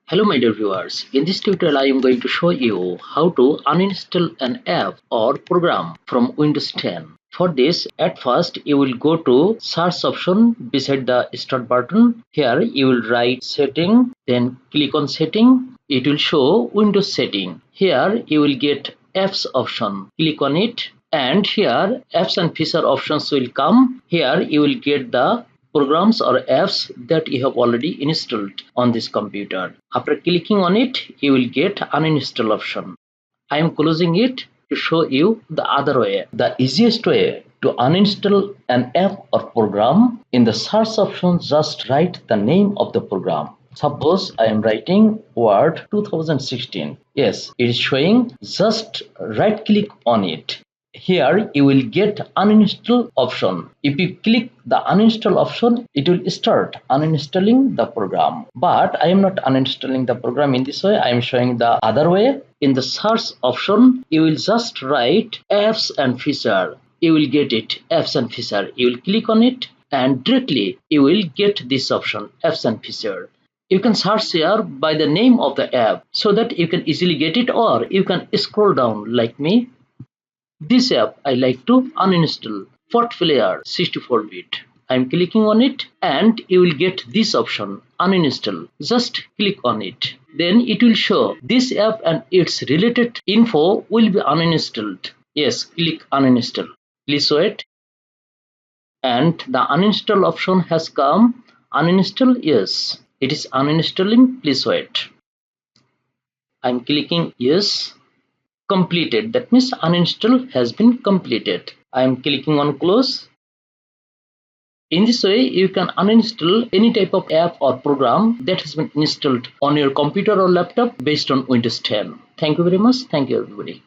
Hello my dear viewers, in this tutorial I am going to show you how to uninstall an app or program from Windows 10. For this, at first you will go to search option beside the start button. Here you will write setting, then click on setting. It will show Windows setting. Here you will get apps option. Click on it and here apps and feature options will come. Here you will get the programs or apps that you have already installed on this computer. After clicking on it, you will get uninstall option. I am closing it to show you the other way. The easiest way to uninstall an app or program, in the search option just write the name of the program. Suppose I am writing Word 2016. Yes, it is showing. Just right click on it. Here you will get uninstall option. If you click the uninstall option, it will start uninstalling the program. But I am not uninstalling the program in this way. I am showing the other way. In the search option, you will just write apps and feature. You will get it, apps and feature. You will click on it and directly you will get this option, apps and feature. You can search here by the name of the app so that you can easily get it, or you can scroll down like me. This app I like to uninstall, Fort Player 64-bit. I am clicking on it and you will get this option, uninstall. Just click on it. Then it will show this app and its related info will be uninstalled. Yes, click uninstall. Please wait. And the uninstall option has come. Uninstall, yes. It is uninstalling, please wait. I am clicking yes. Completed, that means uninstall has been completed. I am clicking on close. In this way you can uninstall any type of app or program that has been installed on your computer or laptop based on Windows 10. Thank you very much. Thank you everybody.